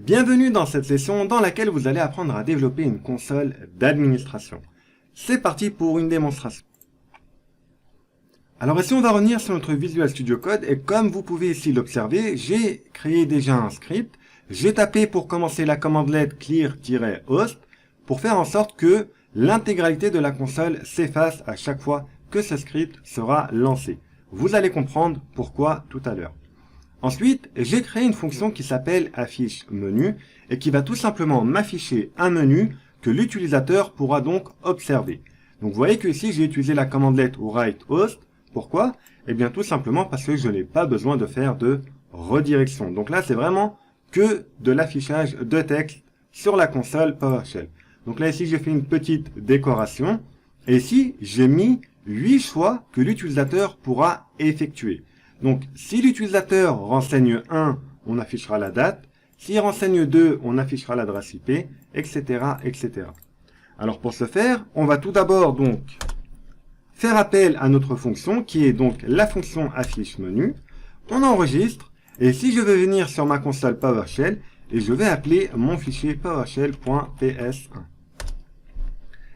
Bienvenue dans cette session dans laquelle vous allez apprendre à développer une console d'administration. C'est parti pour une démonstration. Alors ici on va revenir sur notre Visual Studio Code et comme vous pouvez ici l'observer, j'ai créé déjà un script. J'ai tapé pour commencer la commandelette clear-host pour faire en sorte que l'intégralité de la console s'efface à chaque fois que ce script sera lancé. Vous allez comprendre pourquoi tout à l'heure. Ensuite, j'ai créé une fonction qui s'appelle affiche menu et qui va tout simplement m'afficher un menu que l'utilisateur pourra donc observer. Donc vous voyez que ici j'ai utilisé la commandelette write-host. Pourquoi? Eh bien tout simplement parce que je n'ai pas besoin de faire de redirection. Donc là c'est vraiment que de l'affichage de texte sur la console PowerShell. Donc là ici j'ai fait une petite décoration et ici j'ai mis 8 choix que l'utilisateur pourra effectuer. Donc, si l'utilisateur renseigne 1, on affichera la date. S'il renseigne 2, on affichera l'adresse IP, etc., etc. Alors, pour ce faire, on va tout d'abord donc faire appel à notre fonction, qui est donc la fonction affiche menu. On enregistre, et si je veux venir sur ma console PowerShell, et je vais appeler mon fichier PowerShell.ps1.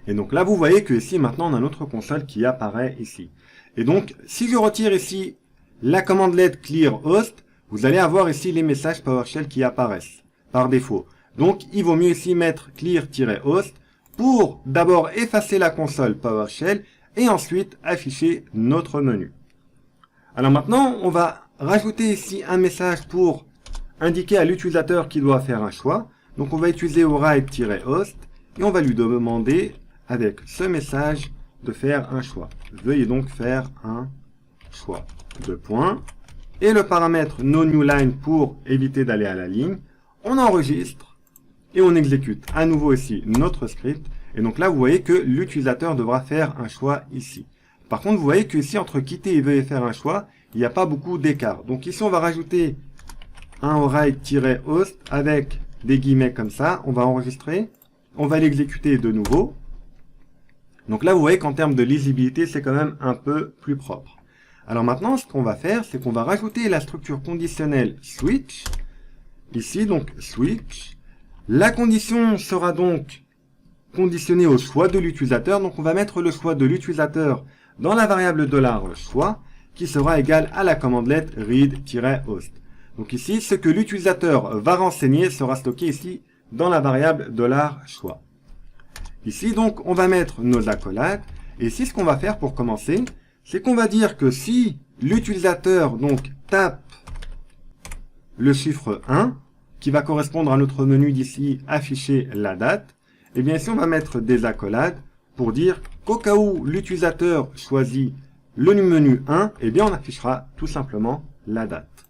Et donc là, vous voyez que ici, maintenant, on a notre console qui apparaît ici. Et donc, si je retire ici la commandelette clear-host, vous allez avoir ici les messages PowerShell qui apparaissent par défaut. Donc, il vaut mieux ici mettre clear-host pour d'abord effacer la console PowerShell et ensuite afficher notre menu. Alors maintenant, on va rajouter ici un message pour indiquer à l'utilisateur qu'il doit faire un choix. Donc, on va utiliser write-host et on va lui demander avec ce message de faire un choix. Veuillez donc faire un choix. Deux points. Et le paramètre noNewLine pour éviter d'aller à la ligne. On enregistre et on exécute à nouveau ici notre script. Et donc là, vous voyez que l'utilisateur devra faire un choix ici. Par contre, vous voyez que ici, entre quitter et veuillez faire un choix, il n'y a pas beaucoup d'écart. Donc ici, on va rajouter un write-host avec des guillemets comme ça. On va enregistrer. On va l'exécuter de nouveau. Donc là, vous voyez qu'en termes de lisibilité, c'est quand même un peu plus propre. Alors maintenant, ce qu'on va faire, c'est qu'on va rajouter la structure conditionnelle switch. Ici, donc, switch. La condition sera donc conditionnée au choix de l'utilisateur. Donc, on va mettre le choix de l'utilisateur dans la variable $choix, qui sera égale à la commandelette read-host. Donc ici, ce que l'utilisateur va renseigner sera stocké ici dans la variable $choix. Ici, donc, on va mettre nos accolades. Et ici, ce qu'on va faire pour commencer, c'est qu'on va dire que si l'utilisateur donc tape le chiffre 1, qui va correspondre à notre menu d'ici, afficher la date, et bien ici on va mettre des accolades pour dire qu'au cas où l'utilisateur choisit le menu 1, et bien on affichera tout simplement la date.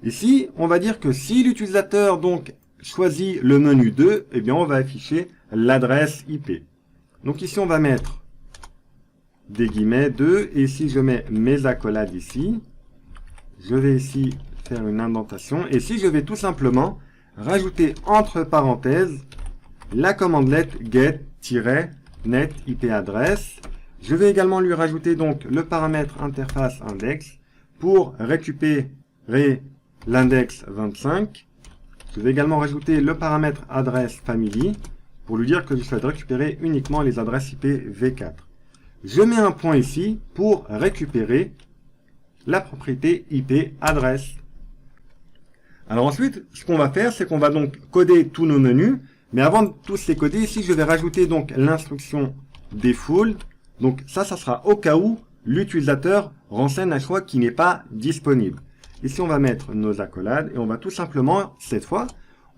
Ici, on va dire que si l'utilisateur donc choisit le menu 2, et bien on va afficher l'adresse IP. Donc ici on va mettre des guillemets 2, et si je mets mes accolades ici, je vais ici faire une indentation, et si je vais tout simplement rajouter entre parenthèses la commandelette get-net IP adresse. Je vais également lui rajouter donc le paramètre interface index pour récupérer l'index 25. Je vais également rajouter le paramètre adresse family pour lui dire que je souhaite récupérer uniquement les adresses IP v4. Je mets un point ici pour récupérer la propriété IP adresse. Alors ensuite, ce qu'on va faire, c'est qu'on va donc coder tous nos menus. Mais avant de tous les coder, ici, je vais rajouter donc l'instruction default. Donc ça sera au cas où l'utilisateur renseigne un choix qui n'est pas disponible. Ici, on va mettre nos accolades et on va tout simplement, cette fois,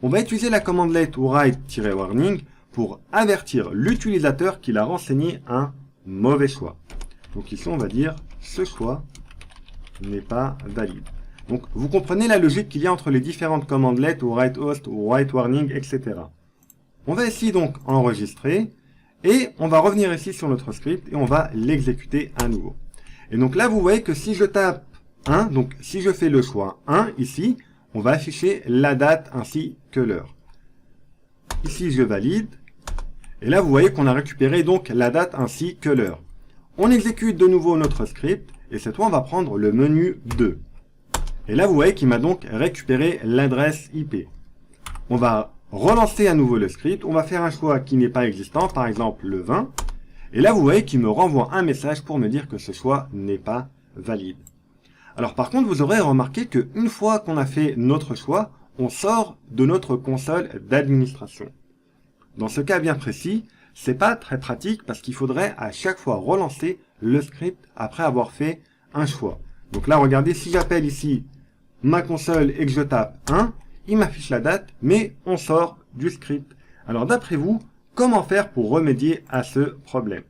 on va utiliser la commandelette write-warning pour avertir l'utilisateur qu'il a renseigné un mauvais choix. Donc ici, on va dire ce choix n'est pas valide. Donc, vous comprenez la logique qu'il y a entre les différentes commandelettes ou write-host ou write-warning, etc. On va ici donc enregistrer et on va revenir ici sur notre script et on va l'exécuter à nouveau. Et donc là, vous voyez que si je tape 1, donc si je fais le choix 1 ici, on va afficher la date ainsi que l'heure. Ici, je valide. Et là, vous voyez qu'on a récupéré donc la date ainsi que l'heure. On exécute de nouveau notre script et cette fois, on va prendre le menu 2. Et là, vous voyez qu'il m'a donc récupéré l'adresse IP. on va relancer à nouveau le script, on va faire un choix qui n'est pas existant, par exemple le 20, et là vous voyez qu'il me renvoie un message pour me dire que ce choix n'est pas valide. Alors par contre, vous aurez remarqué qu'une fois qu'on a fait notre choix, on sort de notre console d'administration. Dans ce cas bien précis, c'est pas très pratique parce qu'il faudrait à chaque fois relancer le script après avoir fait un choix. Donc là, regardez, si j'appelle ici ma console et que je tape 1, il m'affiche la date, mais on sort du script. Alors d'après vous, comment faire pour remédier à ce problème?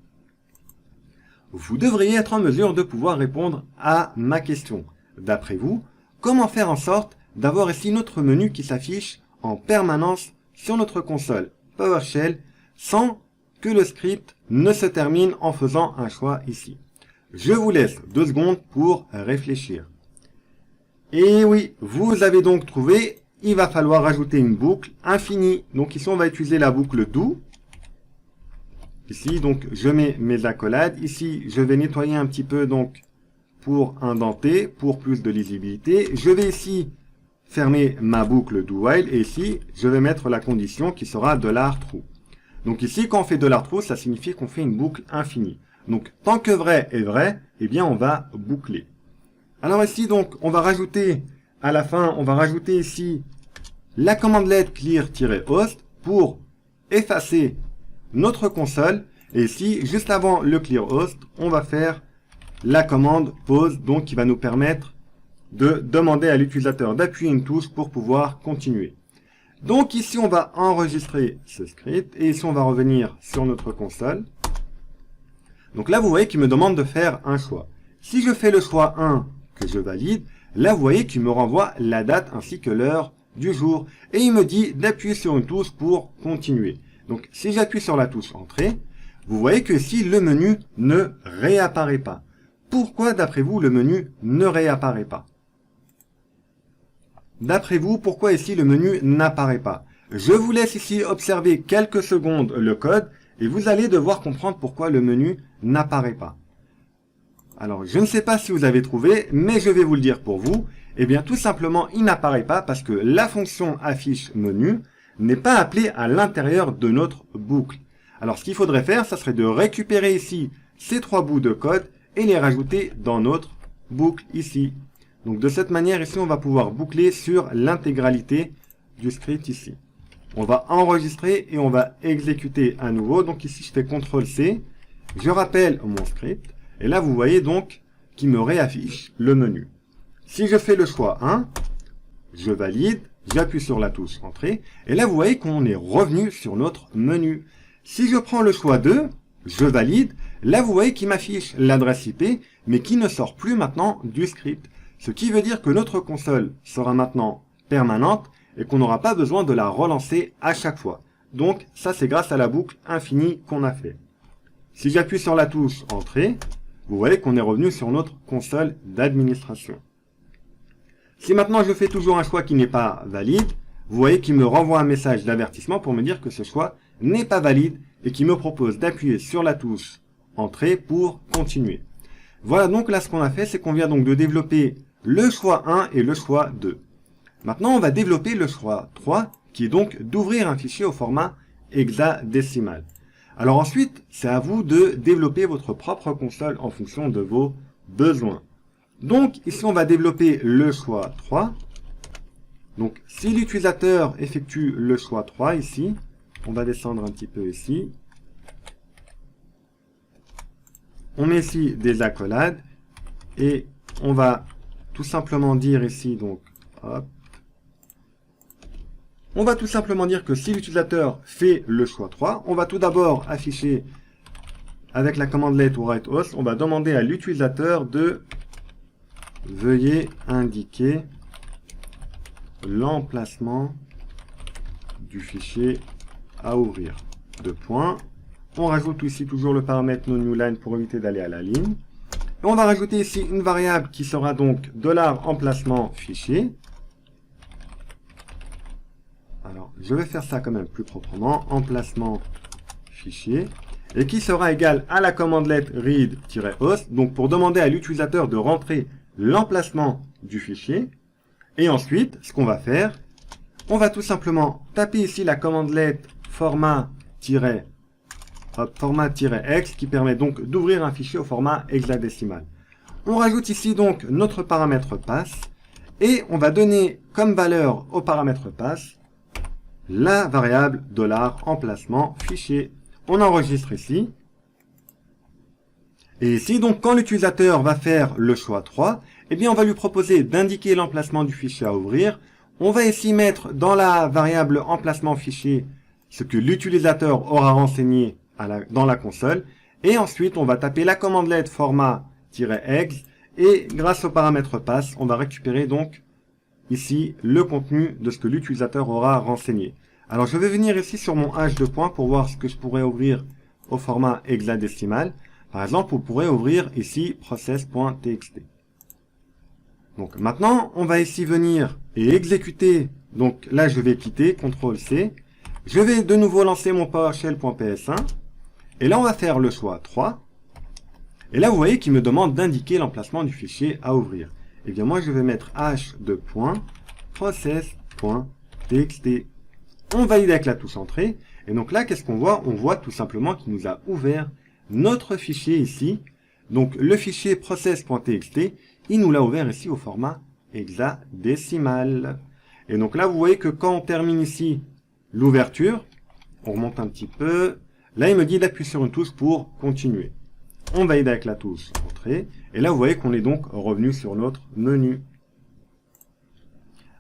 Vous devriez être en mesure de pouvoir répondre à ma question. D'après vous, comment faire en sorte d'avoir ici notre menu qui s'affiche en permanence sur notre console PowerShell sans que le script ne se termine en faisant un choix ici? Je vous laisse 2 secondes pour réfléchir. Et oui, vous avez donc trouvé, il va falloir ajouter une boucle infinie. Donc ici, on va utiliser la boucle do. Ici, donc, je mets mes accolades. Ici, je vais nettoyer un petit peu, donc, pour indenter, pour plus de lisibilité. Je vais ici fermer ma boucle do while. Et ici, je vais mettre la condition qui sera $true. Donc ici, quand on fait $true, ça signifie qu'on fait une boucle infinie. Donc, tant que vrai est vrai, eh bien, on va boucler. Alors ici, donc, on va rajouter, à la fin, on va rajouter ici la commandelette clear-host pour effacer notre console. Et ici, juste avant le clear host, on va faire la commande pause, donc qui va nous permettre de demander à l'utilisateur d'appuyer une touche pour pouvoir continuer. Donc ici, on va enregistrer ce script et ici, on va revenir sur notre console. Donc là, vous voyez qu'il me demande de faire un choix. Si je fais le choix 1 que je valide, là, vous voyez qu'il me renvoie la date ainsi que l'heure du jour. Et il me dit d'appuyer sur une touche pour continuer. Donc, si j'appuie sur la touche Entrée, vous voyez que ici, le menu ne réapparaît pas. Pourquoi, d'après vous, le menu ne réapparaît pas? D'après vous, pourquoi ici, le menu n'apparaît pas? Je vous laisse ici observer quelques secondes le code et vous allez devoir comprendre pourquoi le menu n'apparaît pas. Alors, je ne sais pas si vous avez trouvé, mais je vais vous le dire pour vous. Eh bien, tout simplement, il n'apparaît pas parce que la fonction affiche menu n'est pas appelée à l'intérieur de notre boucle. Alors, ce qu'il faudrait faire, ça serait de récupérer ici ces 3 bouts de code et les rajouter dans notre boucle ici. Donc, de cette manière, ici, on va pouvoir boucler sur l'intégralité du script ici. On va enregistrer et on va exécuter à nouveau. Donc, ici, je fais CTRL-C. Je rappelle mon script. Et là, vous voyez donc qu'il me réaffiche le menu. Si je fais le choix 1, je valide, j'appuie sur la touche Entrée. Et là, vous voyez qu'on est revenu sur notre menu. Si je prends le choix 2, je valide. Là, vous voyez qu'il m'affiche l'adresse IP, mais qui ne sort plus maintenant du script. Ce qui veut dire que notre console sera maintenant permanente et qu'on n'aura pas besoin de la relancer à chaque fois. Donc, ça, c'est grâce à la boucle infinie qu'on a fait. Si j'appuie sur la touche Entrée, vous voyez qu'on est revenu sur notre console d'administration. Si maintenant je fais toujours un choix qui n'est pas valide, vous voyez qu'il me renvoie un message d'avertissement pour me dire que ce choix n'est pas valide et qu'il me propose d'appuyer sur la touche Entrée pour continuer. Voilà donc là ce qu'on a fait, c'est qu'on vient donc de développer le choix 1 et le choix 2. Maintenant on va développer le choix 3 qui est donc d'ouvrir un fichier au format hexadécimal. Alors ensuite, c'est à vous de développer votre propre console en fonction de vos besoins. Donc ici, on va développer le choix 3. Donc si l'utilisateur effectue le choix 3 ici, on va descendre un petit peu ici. On met ici des accolades et on va tout simplement dire ici, donc, hop. On va tout simplement dire que si l'utilisateur fait le choix 3, on va tout d'abord afficher avec la commandelette ou write-host, on va demander à l'utilisateur de veuillez indiquer l'emplacement du fichier à ouvrir. Deux points. On rajoute ici toujours le paramètre noNewLine pour éviter d'aller à la ligne. Et on va rajouter ici une variable qui sera donc $emplacement fichier. Alors, je vais faire ça quand même plus proprement. Emplacement fichier. Et qui sera égal à la commandelette read-host. Donc, pour demander à l'utilisateur de rentrer l'emplacement du fichier. Et ensuite, ce qu'on va faire, on va tout simplement taper ici la commandelette format-x qui permet donc d'ouvrir un fichier au format hexadécimal. On rajoute ici donc notre paramètre pass et on va donner comme valeur au paramètre pass la variable $emplacement fichier. On enregistre ici. Et ici, donc, quand l'utilisateur va faire le choix 3, eh bien, on va lui proposer d'indiquer l'emplacement du fichier à ouvrir. On va ici mettre dans la variable emplacement fichier ce que l'utilisateur aura renseigné dans la console. Et ensuite, on va taper la commandelette format-exe. Et grâce au paramètre pass, on va récupérer donc ici le contenu de ce que l'utilisateur aura renseigné. Alors, je vais venir ici sur mon H de points pour voir ce que je pourrais ouvrir au format hexadécimal. Par exemple, vous pourrez ouvrir ici process.txt. Donc maintenant, on va ici venir et exécuter. Donc là, je vais quitter, CTRL-C. Je vais de nouveau lancer mon PowerShell.ps1. Et là, on va faire le choix 3. Et là, vous voyez qu'il me demande d'indiquer l'emplacement du fichier à ouvrir. Et bien moi, je vais mettre H de point process.txt. On valide avec la touche entrée. Et donc là, qu'est-ce qu'on voit? On voit tout simplement qu'il nous a ouvert notre fichier ici. Donc le fichier process.txt, il nous l'a ouvert ici au format hexadécimal. Et donc là, vous voyez que quand on termine ici l'ouverture, on remonte un petit peu. Là, il me dit d'appuyer sur une touche pour continuer. On valide avec la touche entrée. Et là, vous voyez qu'on est donc revenu sur notre menu.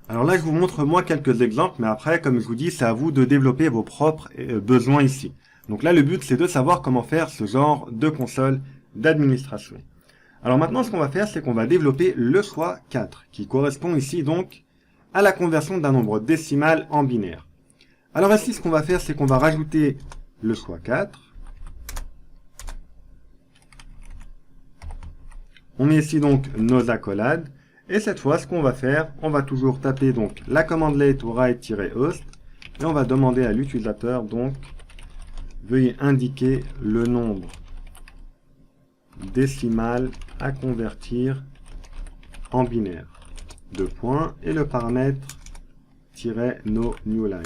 Alors là, je vous montre moi quelques exemples, mais après, comme je vous dis, c'est à vous de développer vos propres besoins ici. Donc là, le but, c'est de savoir comment faire ce genre de console d'administration. Alors maintenant, ce qu'on va faire, c'est qu'on va développer le choix 4, qui correspond ici donc à la conversion d'un nombre décimal en binaire. Alors ici, ce qu'on va faire, c'est qu'on va rajouter le choix 4. On met ici donc nos accolades. Et cette fois, ce qu'on va faire, on va toujours taper donc la commandelette write-host et on va demander à l'utilisateur donc veuillez indiquer le nombre décimal à convertir en binaire. Deux points et le paramètre -no newline.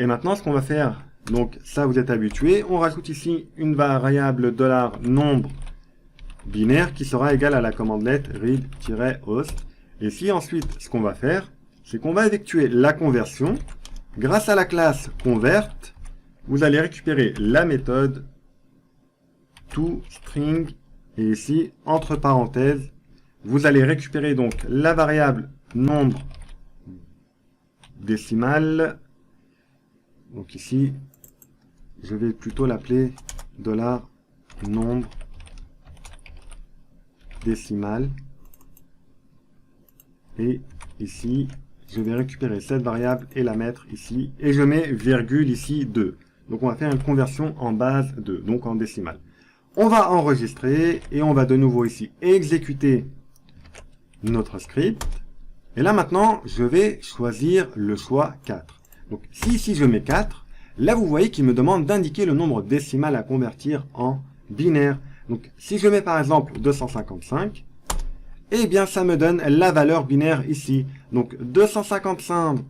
Et maintenant, ce qu'on va faire, donc ça vous êtes habitué, on rajoute ici une variable $nombre binaire qui sera égale à la commandelette read-host. Et si ensuite, ce qu'on va faire, c'est qu'on va effectuer la conversion. Grâce à la classe convert, vous allez récupérer la méthode toString. Et ici, entre parenthèses, vous allez récupérer donc la variable nombre décimal. Donc ici, je vais plutôt l'appeler $nombre décimal. Et ici, je vais récupérer cette variable et la mettre ici. Et je mets virgule ici 2. Donc on va faire une conversion en base 2, donc en décimale. On va enregistrer et on va de nouveau ici exécuter notre script. Et là maintenant, je vais choisir le choix 4. Donc si ici je mets 4, là vous voyez qu'il me demande d'indiquer le nombre décimal à convertir en binaire. Donc si je mets par exemple 255, eh bien ça me donne la valeur binaire ici. Donc 255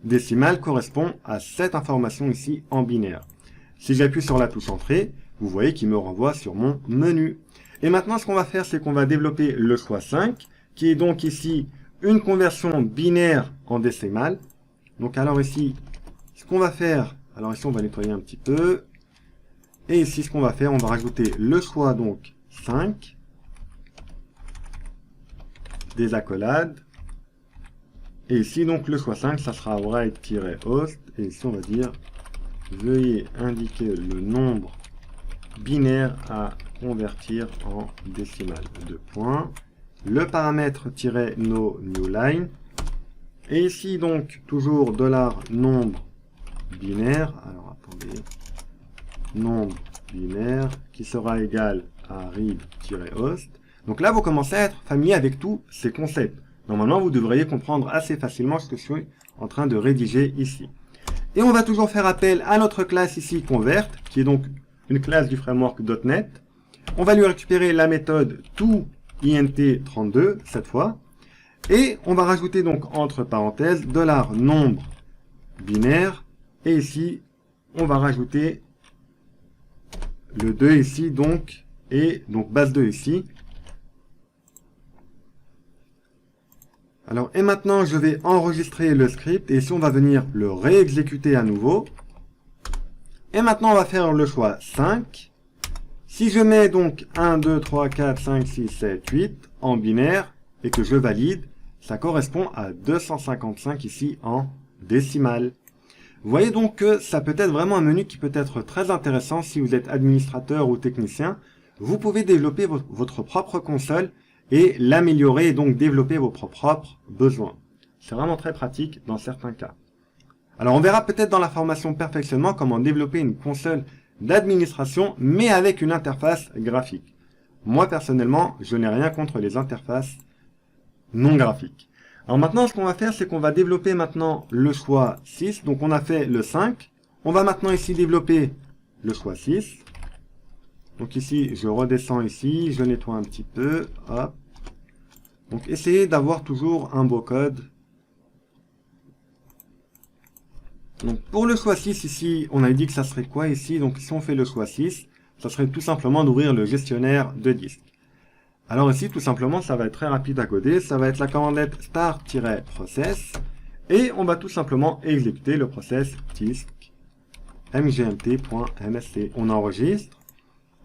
décimales correspond à cette information ici en binaire. Si j'appuie sur la touche entrée, vous voyez qu'il me renvoie sur mon menu. Et maintenant ce qu'on va faire, c'est qu'on va développer le choix 5, qui est donc ici une conversion binaire en décimale. Donc alors ici, ce qu'on va faire, alors ici on va nettoyer un petit peu. Et ici, ce qu'on va faire, on va rajouter le choix donc 5, des accolades. Et ici, donc, le choix 5, ça sera write-host. Et ici, on va dire, veuillez indiquer le nombre binaire à convertir en décimal. Deux points. Le paramètre -no newline. Et ici, donc, toujours $nombre binaire. Alors, attendez. Nombre binaire qui sera égal à read-host. Donc là, vous commencez à être familier avec tous ces concepts. Normalement, vous devriez comprendre assez facilement ce que je suis en train de rédiger ici. Et on va toujours faire appel à notre classe ici, convert, qui est donc une classe du framework .NET. On va lui récupérer la méthode toInt32 cette fois. Et on va rajouter donc entre parenthèses $nombre binaire. Et ici, on va rajouter le 2 ici, donc, et donc base 2 ici. Alors, et maintenant, je vais enregistrer le script, et ici, on va venir le réexécuter à nouveau. Et maintenant, on va faire le choix 5. Si je mets donc 1, 2, 3, 4, 5, 6, 7, 8 en binaire, et que je valide, ça correspond à 255 ici en décimale. Vous voyez donc que ça peut être vraiment un menu qui peut être très intéressant si vous êtes administrateur ou technicien. Vous pouvez développer votre propre console et l'améliorer et donc développer vos propres besoins. C'est vraiment très pratique dans certains cas. Alors on verra peut-être dans la formation perfectionnement comment développer une console d'administration mais avec une interface graphique. Moi personnellement, je n'ai rien contre les interfaces non graphiques. Alors maintenant, ce qu'on va faire, c'est qu'on va développer maintenant le choix 6. Donc on a fait le 5. On va maintenant ici développer le choix 6. Donc ici, je redescends ici, je nettoie un petit peu. Hop. Donc essayez d'avoir toujours un beau code. Donc pour le choix 6 ici, on a dit que ça serait quoi ici? Donc si on fait le choix 6, ça serait tout simplement d'ouvrir le gestionnaire de disque. Alors ici, tout simplement, ça va être très rapide à coder. Ça va être la commandette start-process. Et on va tout simplement exécuter le process disk mgmt.msc. On enregistre.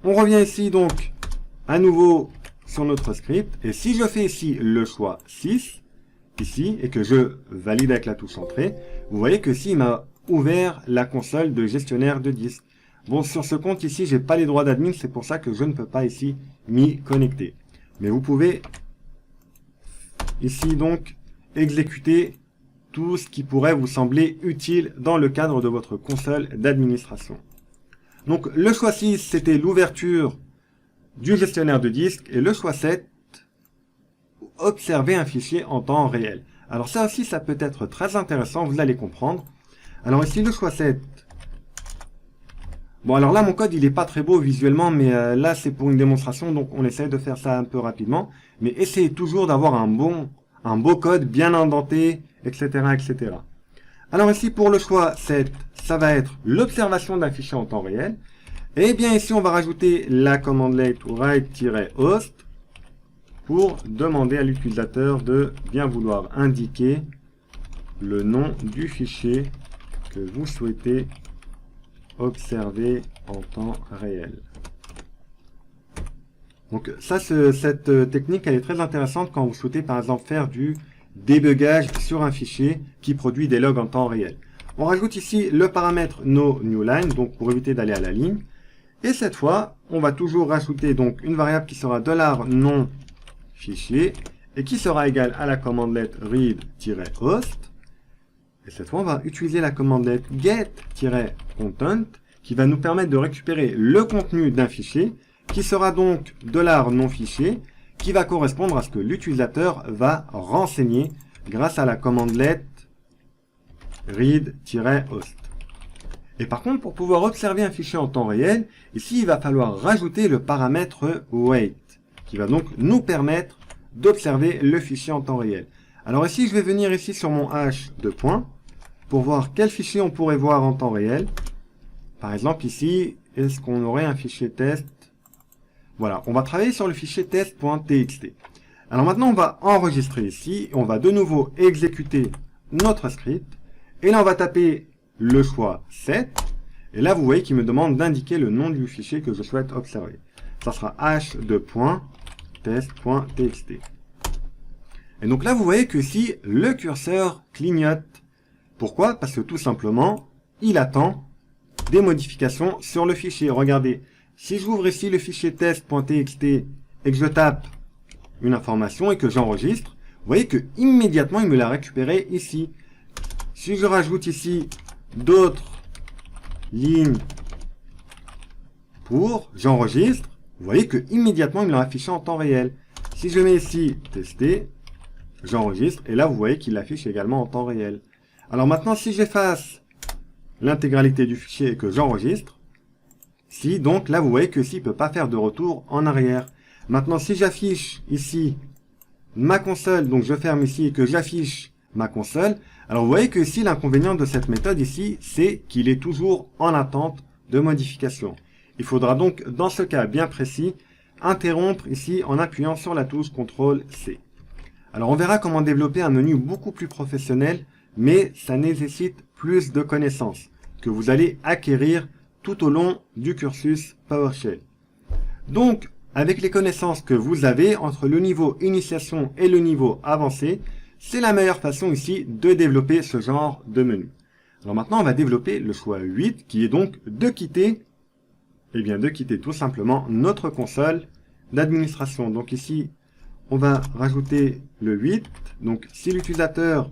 On revient ici donc à nouveau sur notre script. Et si je fais ici le choix 6, ici, et que je valide avec la touche entrée, vous voyez que ici, il m'a ouvert la console de gestionnaire de disque. Bon, sur ce compte ici, j'ai pas les droits d'admin. C'est pour ça que je ne peux pas ici m'y connecter. Mais vous pouvez ici donc exécuter tout ce qui pourrait vous sembler utile dans le cadre de votre console d'administration. Donc le choix 6, c'était l'ouverture du gestionnaire de disque. Et le choix 7, observer un fichier en temps réel. Alors ça aussi, ça peut être très intéressant, vous allez comprendre. Alors ici, le choix 7. Bon, alors là, mon code, il n'est pas très beau visuellement, mais là, c'est pour une démonstration, donc on essaie de faire ça un peu rapidement. Mais essayez toujours d'avoir un beau code, bien indenté, etc., etc. Alors ici, pour le choix 7, ça va être l'observation d'un fichier en temps réel. Et bien ici, on va rajouter la commandelet write-host pour demander à l'utilisateur de bien vouloir indiquer le nom du fichier que vous souhaitez observer en temps réel. Donc ça, cette technique, elle est très intéressante quand vous souhaitez par exemple faire du débugage sur un fichier qui produit des logs en temps réel. On rajoute ici le paramètre noNewLine, donc pour éviter d'aller à la ligne. Et cette fois, on va toujours rajouter donc une variable qui sera $nom fichier et qui sera égale à la commandelet read-host. Et cette fois, on va utiliser la commandelet get-content qui va nous permettre de récupérer le contenu d'un fichier qui sera donc $nom fichier qui va correspondre à ce que l'utilisateur va renseigner grâce à la commandelet read-host. Et par contre, pour pouvoir observer un fichier en temps réel, ici, il va falloir rajouter le paramètre wait qui va donc nous permettre d'observer le fichier en temps réel. Alors ici, je vais venir ici sur mon hash de points pour voir quel fichier on pourrait voir en temps réel. Par exemple, ici, est-ce qu'on aurait un fichier test? Voilà, on va travailler sur le fichier test.txt. Alors maintenant, on va enregistrer ici. On va de nouveau exécuter notre script. Et là, on va taper le choix 7. Et là, vous voyez qu'il me demande d'indiquer le nom du fichier que je souhaite observer. Ça sera hash de points test.txt. Et donc là, vous voyez que ici, le curseur clignote. Pourquoi? Parce que tout simplement, il attend des modifications sur le fichier. Regardez, si j'ouvre ici le fichier test.txt et que je tape une information et que j'enregistre, vous voyez que immédiatement, il me l'a récupéré ici. Si je rajoute ici d'autres lignes pour, j'enregistre, vous voyez que immédiatement, il me l'a affiché en temps réel. Si je mets ici tester, j'enregistre et là, vous voyez qu'il l'affiche également en temps réel. Alors maintenant, si j'efface l'intégralité du fichier et que j'enregistre, si, donc là, vous voyez que s'il ne peut pas faire de retour en arrière. Maintenant, si j'affiche ici ma console, donc je ferme ici et que j'affiche ma console. Alors vous voyez que ici, l'inconvénient de cette méthode ici, c'est qu'il est toujours en attente de modification. Il faudra donc, dans ce cas bien précis, interrompre ici en appuyant sur la touche CTRL-C. Alors on verra comment développer un menu beaucoup plus professionnel, mais ça nécessite plus de connaissances que vous allez acquérir tout au long du cursus PowerShell. Donc, avec les connaissances que vous avez entre le niveau initiation et le niveau avancé, c'est la meilleure façon ici de développer ce genre de menu. Alors maintenant, on va développer le choix 8 qui est donc de quitter, tout simplement notre console d'administration. Donc ici, on va rajouter le 8. Donc si l'utilisateur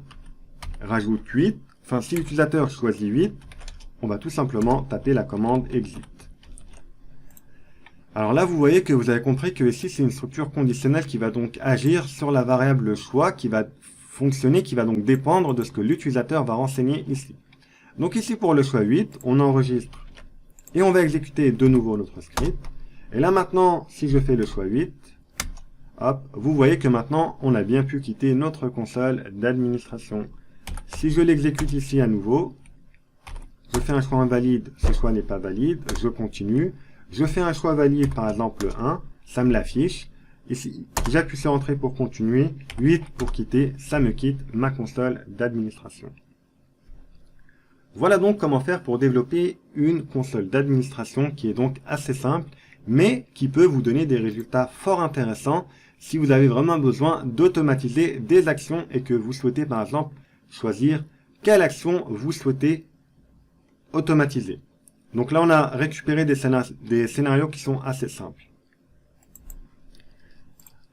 rajoute 8, enfin si l'utilisateur choisit 8, on va tout simplement taper la commande exit. Alors là, vous voyez que vous avez compris que ici, c'est une structure conditionnelle qui va donc agir sur la variable choix, qui va fonctionner, qui va donc dépendre de ce que l'utilisateur va renseigner ici. Donc ici, pour le choix 8, on enregistre et on va exécuter de nouveau notre script. Et là maintenant, si je fais le choix 8, hop, vous voyez que maintenant, on a bien pu quitter notre console d'administration. Si je l'exécute ici à nouveau, je fais un choix invalide, ce choix n'est pas valide, je continue. Je fais un choix valide, par exemple 1, ça me l'affiche. Ici, j'appuie sur Entrée pour continuer, 8 pour quitter, ça me quitte ma console d'administration. Voilà donc comment faire pour développer une console d'administration qui est donc assez simple, mais qui peut vous donner des résultats fort intéressants si vous avez vraiment besoin d'automatiser des actions et que vous souhaitez par exemple choisir quelle action vous souhaitez automatiser. Donc là, on a récupéré des scénarios qui sont assez simples.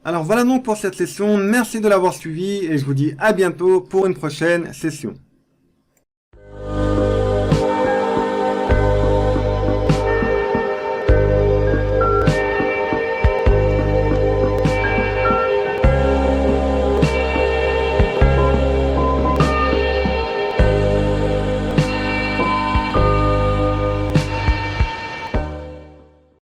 Alors voilà donc pour cette session. Merci de l'avoir suivi et je vous dis à bientôt pour une prochaine session.